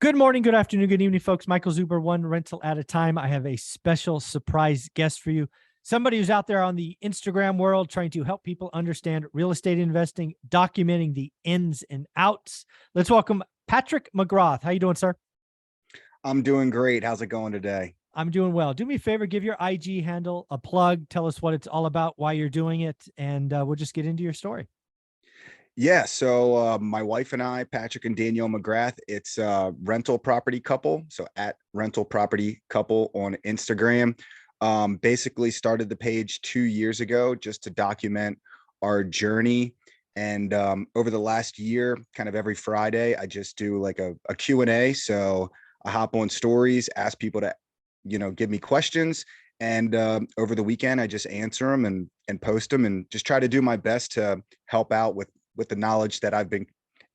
Good morning, good afternoon, good evening, folks. Michael Zuber, one rental at a time. I have a special surprise guest for you. Somebody who's out there on the Instagram world trying to help people understand real estate investing, documenting the ins and outs. Let's welcome Patrick McGrath. How you doing, sir? I'm doing great. How's it going today? I'm doing well. Do me a favor, give your IG handle a plug. Tell us what it's all about, why you're doing it, and we'll just get into your story. Yeah, so my wife and I, Patrick and Danielle McGrath, it's rental property couple. So at rental property couple on Instagram. Basically started the page 2 years ago just to document our journey. And over the last year, kind of every Friday, I just do like a Q&A. So I hop on stories, ask people to, give me questions. And over the weekend, I just answer them and post them and just try to do my best to help out with the knowledge that I've been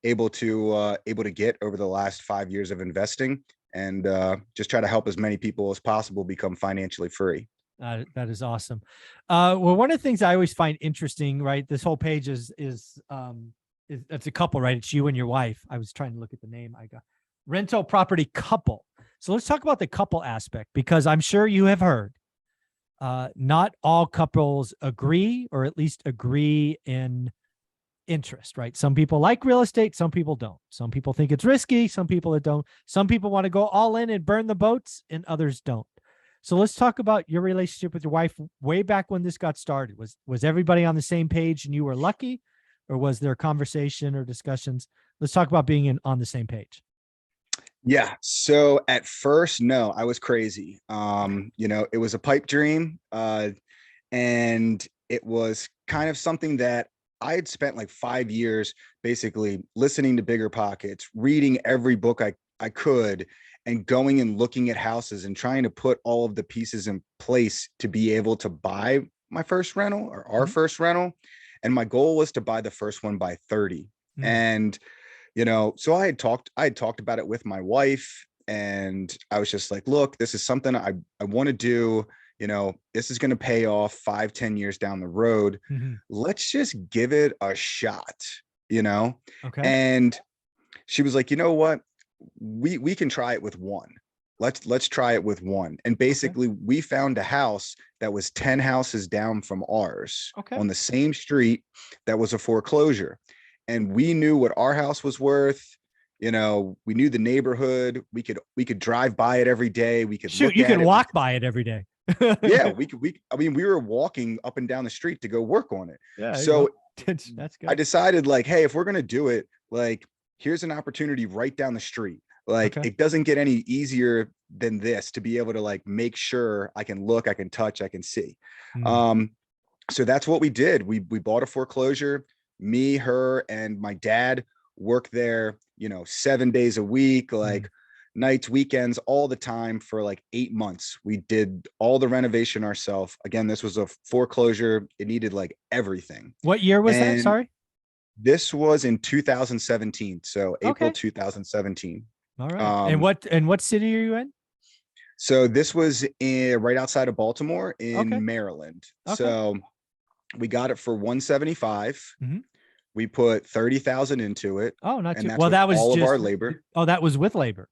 able to get over the last 5 years of investing, and just try to help as many people as possible become financially free. That is awesome. Well, one of the things I always find interesting, right? This whole page is it's a couple, right? It's you and your wife. I was trying to look at the name. I got rental property couple. So let's talk about the couple aspect, because I'm sure you have heard not all couples agree, or at least agree in interest, right? Some people like real estate, some people don't. Some people think it's risky, some people don't. Some people want to go all in and burn the boats, and others don't. So let's talk about your relationship with your wife way back when this got started. Was everybody on the same page and you were lucky, or was there conversation or discussions? Let's talk about being on the same page. Yeah. So at first, no, I was crazy. It was a pipe dream. And it was kind of something that I had spent like 5 years basically listening to Bigger Pockets, reading every book I could, and going and looking at houses and trying to put all of the pieces in place to be able to buy my first rental, or our first rental. And my goal was to buy the first one by 30. And, so I had talked about it with my wife, and I was just like, look, this is something I want to do. This is going to pay off 5-10 years down the road. Let's just give it a shot, Okay. And she was like, you know what? We can try it with one. Let's try it with one. And basically we found a house that was 10 houses down from ours on the same street that was a foreclosure. And we knew what our house was worth. We knew the neighborhood. We could drive by it every day. We could you can walk by it every day. Yeah, we were walking up and down the street to go work on it. Yeah. So that's good. I decided, like, hey, if we're going to do it, like, here's an opportunity right down the street. Like, it doesn't get any easier than this to be able to, like, make sure I can look, I can touch, I can see. So that's what we did. We bought a foreclosure. Me, her, and my dad worked there, 7 days a week, like nights, weekends, all the time for like 8 months. We did all the renovation ourselves. Again, this was a foreclosure. It needed like everything. What year was that? Sorry. This was in 2017. So April 2017. All right. And what city are you in? So this was right outside of Baltimore in Maryland. So we got it for 175. We put 30,000 into it. Oh, not too well. That was all just of our labor. Oh, that was with labor.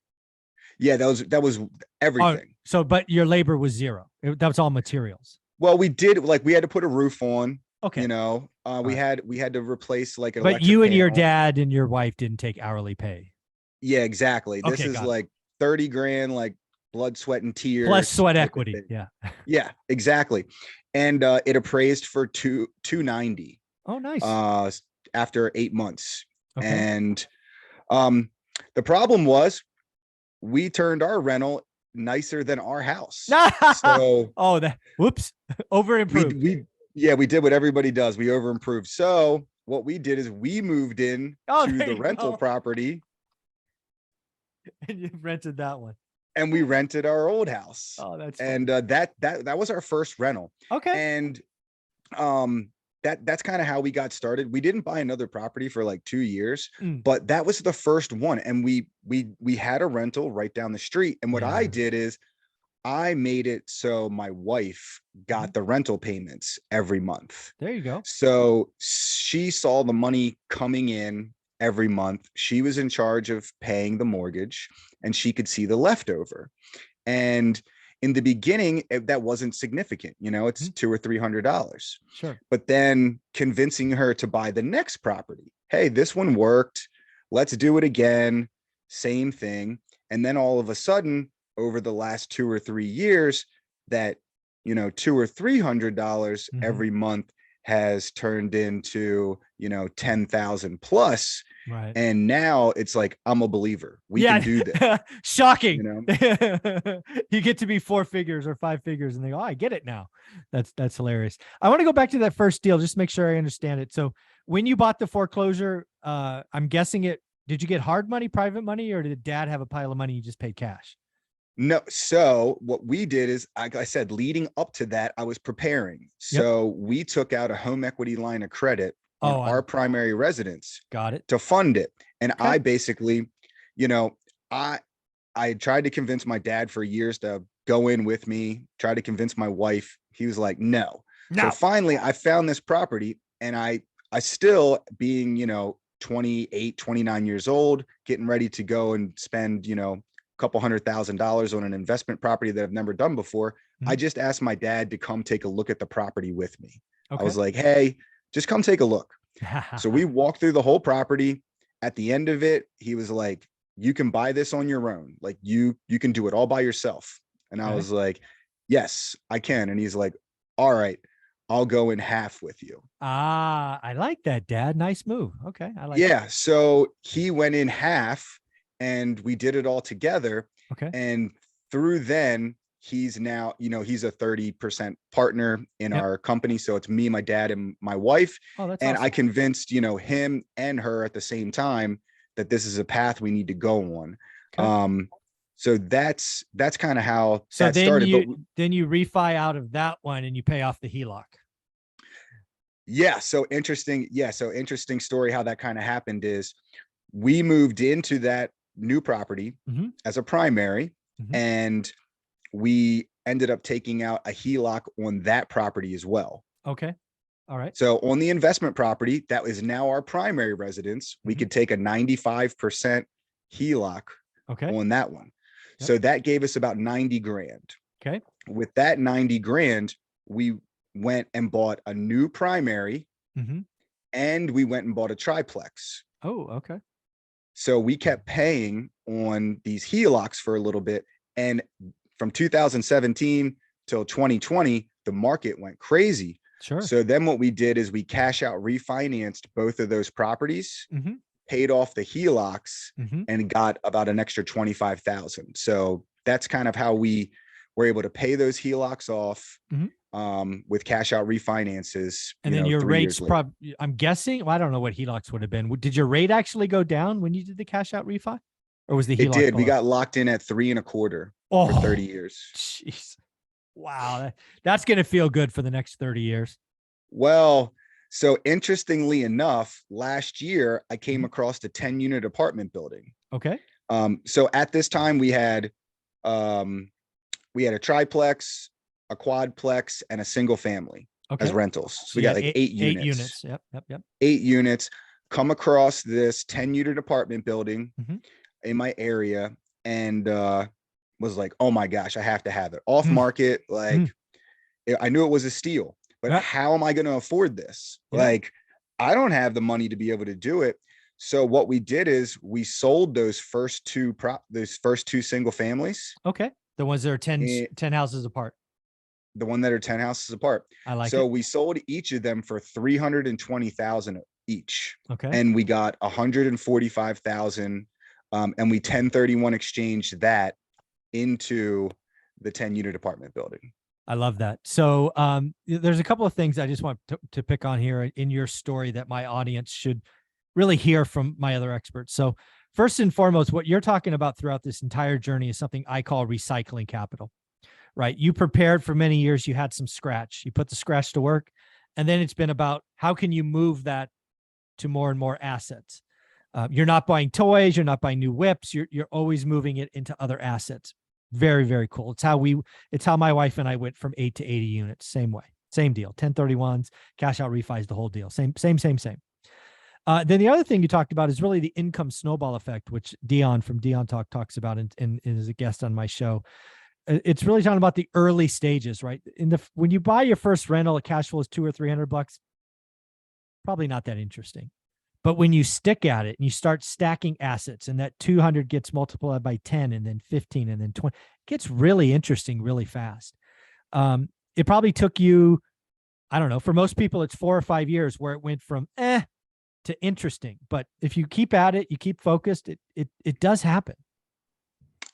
Yeah, that was everything. So, but your labor was zero. That was all materials. Well, we had to put a roof on. Okay. We had to replace like an But electric you and panel. your dad and your wife didn't take hourly pay. Yeah, exactly. This is like 30 grand, like blood, sweat, and tears. Plus sweat equity. Yeah. Yeah, exactly. And it appraised for 290. Oh, nice. After 8 months. And the problem was we turned our rental nicer than our house. So whoops. Over improved. We did what everybody does. We over improved. So what we did is we moved in to the rental property. And you rented that one. And we rented our old house. Oh, that's funny. And that was our first rental. Okay. And that's kind of how we got started. We didn't buy another property for like 2 years, but that was the first one. And we had a rental right down the street. And what I did is I made it so my wife got the rental payments every month. There you go. So she saw the money coming in every month. She was in charge of paying the mortgage, and she could see the leftover. And in the beginning, that wasn't significant. You know, it's $200 or $300. Sure. But then convincing her to buy the next property. Hey, this one worked. Let's do it again. Same thing. And then all of a sudden, over the last 2 or 3 years, that, you know, $200 or $300 every month has turned into, you know, 10,000 plus. Right. And now it's like, I'm a believer. We can do this. Shocking. You know? You get to be 4 figures or 5 figures and they go, oh, I get it now. That's hilarious. I want to go back to that first deal, just make sure I understand it. So when you bought the foreclosure, I'm guessing did you get hard money, private money, or did dad have a pile of money you just paid cash? No. So what we did is, like I said, leading up to that, I was preparing. So we took out a home equity line of credit on our primary residence. Got it. To fund it. And I basically, you know, I tried to convince my dad for years to go in with me, try to convince my wife. He was like, no. So finally I found this property, and I still, being, you know, 28, 29 years old, getting ready to go and spend, you know, a couple $100,000 on an investment property that I've never done before. I just asked my dad to come take a look at the property with me. I was like, hey, just come take a look. So we walked through the whole property. At the end of it, he was like, you can buy this on your own. Like you can do it all by yourself. And I was like, yes, I can. And he's like, all right, I'll go in half with you. I like that, Dad. Nice move. Okay. I like that. So he went in half and we did it all together. Okay. And through then, he's now, you know, he's a 30% partner in our company. So it's me, my dad, and my wife. Oh, that's and awesome. I convinced, you know, him and her at the same time that this is a path we need to go on. Okay. So that's kind of how that started. Then you refi out of that one and you pay off the HELOC. Yeah. So interesting. Yeah. So interesting story. How that kind of happened is we moved into that new property as a primary, and we ended up taking out a HELOC on that property as well. Okay. All right. So on the investment property, that is now our primary residence, we could take a 95% HELOC on that one. Yep. So that gave us about 90 grand. Okay. With that 90 grand, we went and bought a new primary, and we went and bought a triplex. Oh, okay. So we kept paying on these HELOCs for a little bit. And from 2017 till 2020, the market went crazy. Sure. So then what we did is we cash out refinanced both of those properties, paid off the HELOCs, and got about an extra 25,000. So that's kind of how we were able to pay those HELOCs off with cash out refinances. And then your rates, I'm guessing, well, I don't know what HELOCs would have been. Did your rate actually go down when you did the cash out refi? Or was the HELOC? It did. We got locked in at 3.25% for 30 years. Jeez. Wow. That's going to feel good for the next 30 years. Well, so interestingly enough, last year I came across a 10-unit apartment building. Okay. So at this time we had a triplex, a quadplex, and a single family as rentals. So we got like 8 units. 8 units. Yep. 8 units. Come across this 10-unit apartment building in my area, and was like, oh my gosh, I have to have it. Off market. Like I knew it was a steal, but how am I going to afford this? Like, I don't have the money to be able to do it. So what we did is we sold those first two single families. Okay. The ones that are 10 houses apart. The one that are 10 houses apart. I like it. So we sold each of them for 320,000 each. Okay. And we got 145,000. And we 1031 exchanged that into the 10-unit apartment building. I love that. So there's a couple of things I just want to pick on here in your story that my audience should really hear from my other experts. So first and foremost, what you're talking about throughout this entire journey is something I call recycling capital, right? You prepared for many years. You had some scratch. You put the scratch to work. And then it's been about how can you move that to more and more assets? You're not buying toys. You're not buying new whips. You're always moving it into other assets. Very, very cool. It's how my wife and I went from 8 to 80 units. Same way, same deal. 1031s, cash out refis, the whole deal. Same. Then the other thing you talked about is really the income snowball effect, which Dion from Dion Talk talks about and is a guest on my show. It's really talking about the early stages, right? When you buy your first rental, a cash flow is $200 or $300, probably not that interesting. But when you stick at it and you start stacking assets and that 200 gets multiplied by 10 and then 15 and then 20, it gets really interesting really fast. It probably took you, I don't know, for most people, it's 4 or 5 years where it went from to interesting. But if you keep at it, you keep focused, it does happen.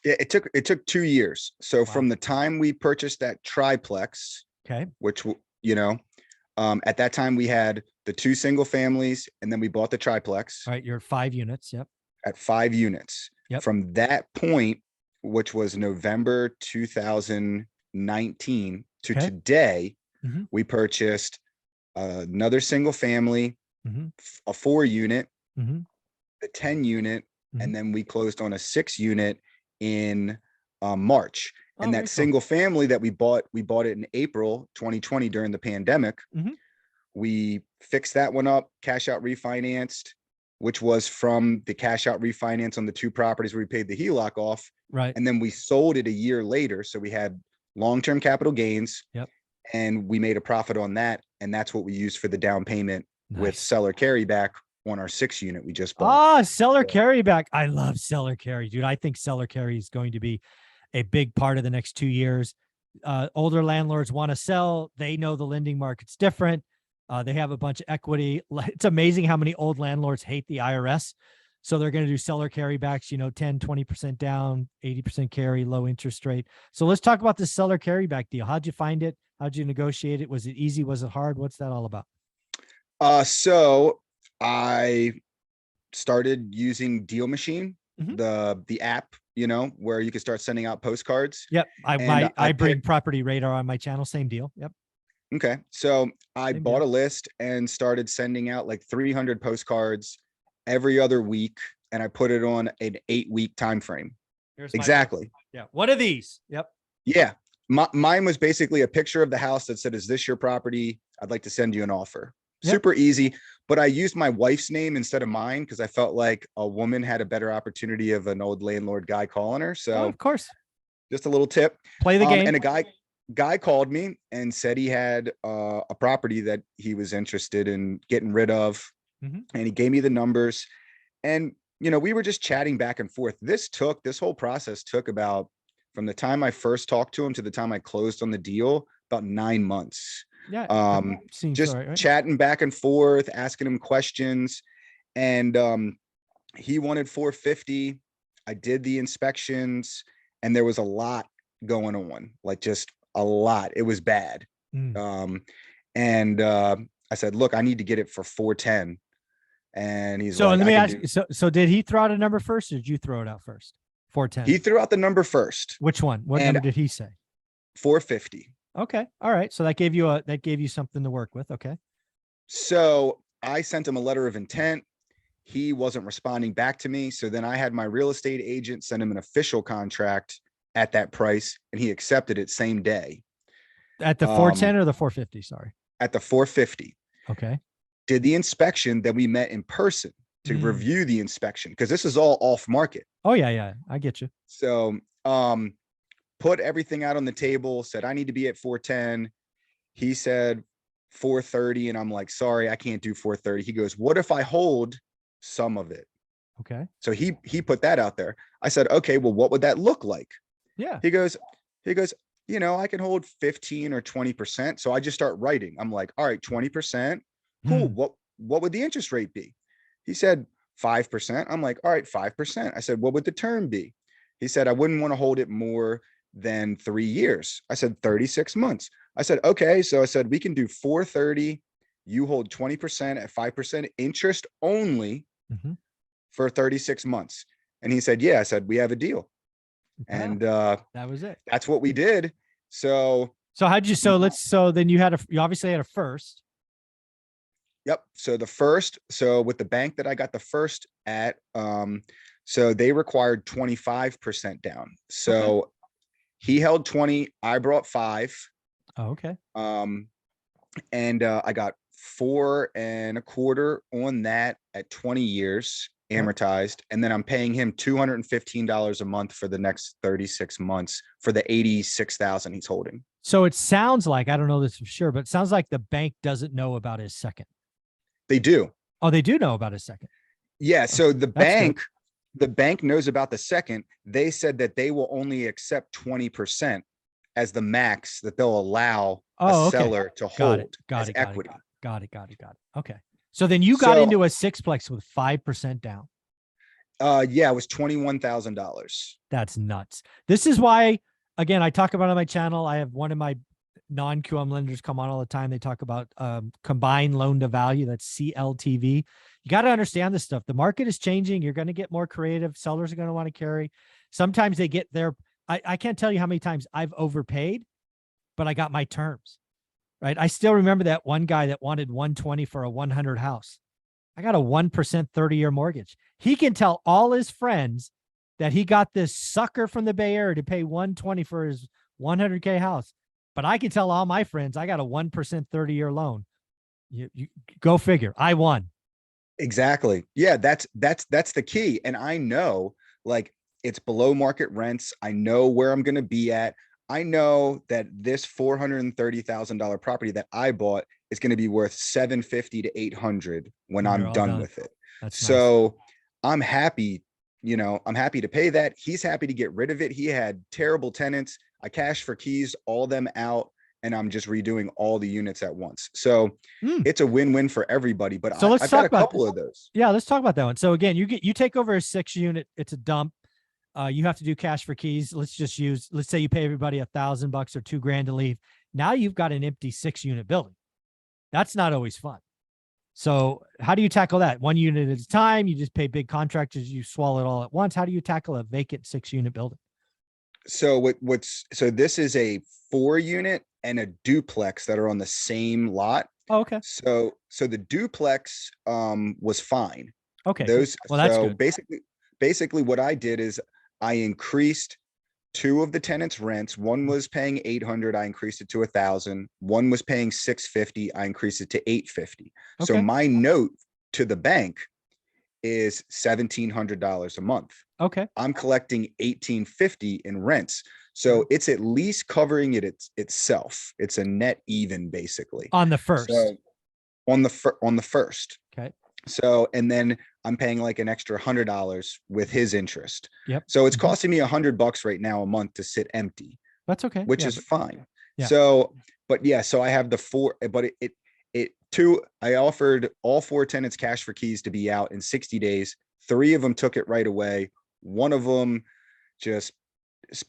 Yeah, it took 2 years. So Wow. from the time we purchased that triplex, Okay. which, at that time we had the 2 single families and then we bought the triplex. All right. You're 5 units. Yep. At 5 units. Yep. From that point, which was November 2019 to today, we purchased another single family, a 4 unit, the 10 unit, and then we closed on a 6 unit in March. And that single family that we bought it in April 2020 during the pandemic. We fixed that one up, cash out refinanced, which was from the cash out refinance on the 2 properties where we paid the HELOC off. Right. And then we sold it a year later. So we had long-term capital gains. Yep. And we made a profit on that. And that's what we used for the down payment with seller carryback on our 6 unit we just bought. Seller carryback. I love seller carry, dude. I think seller carry is going to be a big part of the next 2 years. Older landlords want to sell. They know the lending market's different. They have a bunch of equity. It's amazing how many old landlords hate the IRS. So they're going to do seller carrybacks, 10, 20% down, 80% carry, low interest rate. So let's talk about the seller carryback deal. How'd you find it? How'd you negotiate it? Was it easy? Was it hard? What's that all about? So I started using Deal Machine, the app, where you can start sending out postcards. Yep. I bring Property Radar on my channel. Same deal. Yep. Okay. So I bought a list and started sending out like 300 postcards every other week. And I put it on an 8-week time frame. Exactly. Yeah. What are these? Yep. Yeah. Mine was basically a picture of the house that said, "Is this your property? I'd like to send you an offer." Yep. Super easy. But I used my wife's name instead of mine because I felt like a woman had a better opportunity of an old landlord guy calling her. So of course, just a little tip. Play the game. And a guy called me and said he had a property that he was interested in getting rid of. And he gave me the numbers. And, we were just chatting back and forth. This whole process took about, from the time I first talked to him to the time I closed on the deal, about 9 months. Yeah. Just chatting back and forth, asking him questions. And he wanted 450. I did the inspections and there was a lot going on, like just a lot. It was bad. I said, "Look, I need to get it for 410. And he's so like, let me ask you, so did he throw out a number first or did you throw it out first? 410. He threw out the number first. Which one? What number did he say? 450. Okay. All right. So that gave you something to work with. Okay. So I sent him a letter of intent. He wasn't responding back to me. So then I had my real estate agent send him an official contract at that price, and he accepted it same day. At the 410 or the 450? Sorry. At the 450. Okay. Did the inspection, then we met in person to review the inspection because this is all off market. Oh yeah. Yeah. I get you. So, put everything out on the table, said, "I need to be at 410. He said 430. And I'm like, "Sorry, I can't do 430. He goes, "What if I hold some of it?" Okay. So he put that out there. I said, "Okay, well, what would that look like?" Yeah. He goes, "I can hold 15 or 20%. So I just start writing. I'm like, "All right, 20%. Cool. What would the interest rate be?" He said 5%. I'm like, "All right, 5%. I said, "What would the term be?" He said, "I wouldn't want to hold it more than 3 years." I said, 36 months. I said, "Okay." So I said, "We can do 430. You hold 20% at 5% interest only for 36 months. And he said, "Yeah." I said, "We have a deal." And that was it. That's what we did. So how'd you, so then you obviously had a first. Yep. So with the bank that I got the first at, so they required 25% down. So he held 20, I brought 5. Oh, okay. And I got 4.25 on that at 20 years amortized. And then I'm paying him $215 a month for the next 36 months for the 86,000 he's holding. So it sounds like, I don't know this for sure, but it sounds like the bank doesn't know about his second. They do. Oh, they do know about his second. Yeah. So the That's bank, good. the bank knows about the second. They said that they will only accept 20% as the max that they'll allow Oh, a okay. seller to hold as equity. Got it. Okay. So then you got So, into a sixplex with 5% down. yeah, it was $21,000. That's nuts. This is why, again, I talk about on my channel. I have one of my non-QM lenders come on all the time. They talk about combined loan to value. That's CLTV. You got to understand this stuff. The market is changing. You're going to get more creative. Sellers are going to want to carry. Sometimes they get their, I can't tell you how many times I've overpaid, but I got my terms, right? I still remember that one guy that wanted 120 for a 100 house. I got a 1% 30-year mortgage. He can tell all his friends that he got this sucker from the Bay Area to pay 120 for his 100K house. But I can tell all my friends I got a 1% 30-year loan. You go figure. I won. Exactly. Yeah, that's the key. And I know, like, it's below market rents. I know where I'm going to be at. I know that this $430,000 property that I bought is going to be worth $750 to $800 when I'm done with it. That's so nice. I'm happy, I'm happy to pay that. He's happy to get rid of it. He had terrible tenants. I cashed for keys, all them out, and I'm just redoing all the units at once. So it's a win-win for everybody. But so let's I've talk got a about couple of those. Yeah, let's talk about that one. So again, you take over a 6-unit. It's a dump. You have to do cash for keys. Let's say you pay everybody $1,000 or $2,000 to leave. Now you've got an empty 6-unit building. That's not always fun. So how do you tackle that? 1 unit at a time? You just pay big contractors, you swallow it all at once. How do you tackle a vacant 6-unit building? So so this is a 4-unit and a duplex that are on the same lot. Oh, okay. So the duplex was fine. Okay. Those, well, that's so good. basically what I did is I increased 2 of the tenants' rents. One was paying $800, I increased it to $1,000. One was paying $650, I increased it to $850. So Okay. my note to the bank is $1,700 a month. Okay. I'm collecting $1,850 in rents. So it's at least covering itself. It's a net even, basically. On the first. So on the first. Okay. So, and then I'm paying like an extra $100 with his interest. Yep. So it's costing me $100 right now a month to sit empty. That's okay. Which is fine. Yeah. So, but yeah, so I have the 4, but I offered all 4 tenants cash for keys to be out in 60 days. 3 of them took it right away. One of them just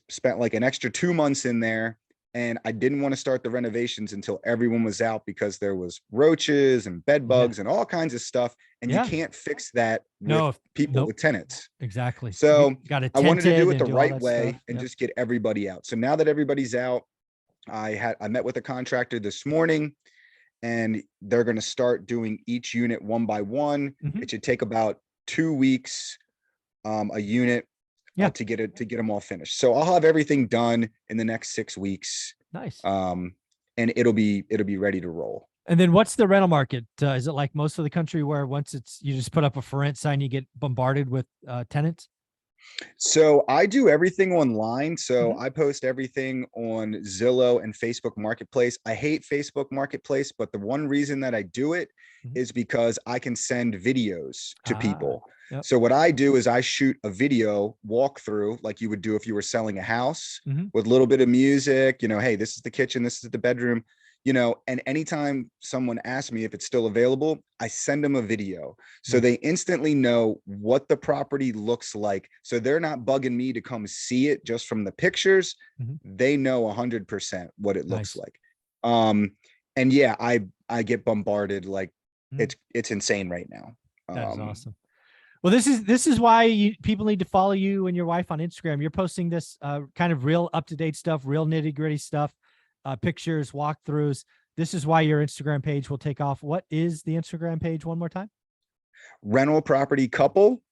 spent like an extra 2 months in there. And I didn't want to start the renovations until everyone was out because there was roaches and bed bugs and all kinds of stuff. And you can't fix that with people with tenants. Exactly. So I wanted to do it the right way and just get everybody out. So now that everybody's out, I met with a contractor this morning, and they're going to start doing each unit one by one. It should take about 2 weeks, a unit, to get them all finished. So I'll have everything done in the next 6 weeks. Nice. And it'll be ready to roll. And then what's the rental market? Is it like most of the country where once you just put up a for rent sign, you get bombarded with tenants? So I do everything online. So I post everything on Zillow and Facebook Marketplace. I hate Facebook Marketplace, but the one reason that I do it is because I can send videos to people. So what I do is I shoot a video walkthrough like you would do if you were selling a house with a little bit of music, hey, this is the kitchen, this is the bedroom, and anytime someone asks me if it's still available, I send them a video. So they instantly know what the property looks like. So they're not bugging me to come see it just from the pictures. They know 100% what it looks like. And yeah, I get bombarded. Like it's insane right now. That's awesome. Well, this is why people need to follow you and your wife on Instagram. You're posting this kind of real up-to-date stuff, real nitty-gritty stuff, pictures, walkthroughs. This is why your Instagram page will take off. What is the Instagram page one more time? Rental Property Couple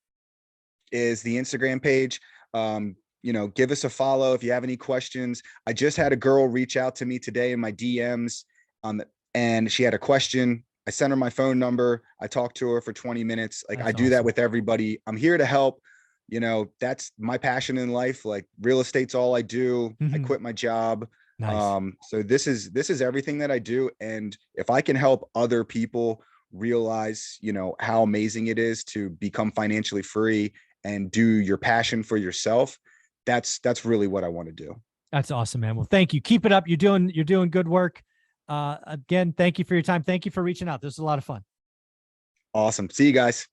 is the Instagram page. Give us a follow if you have any questions. I just had a girl reach out to me today in my DMs, and she had a question. I send her my phone number. I talk to her for 20 minutes. Like, I That's do that awesome. with everybody. I'm here to help. You know, that's my passion in life. Like, real estate's all I do. I Mhm. quit my job. Nice. So this is everything that I do. And if I can help other people realize, you know, how amazing it is to become financially free and do your passion for yourself, that's really what I want to do. That's awesome, man. Well, thank you. Keep it up. You're doing good work. Again, thank you for your time. Thank you for reaching out. This was a lot of fun. Awesome. See you guys.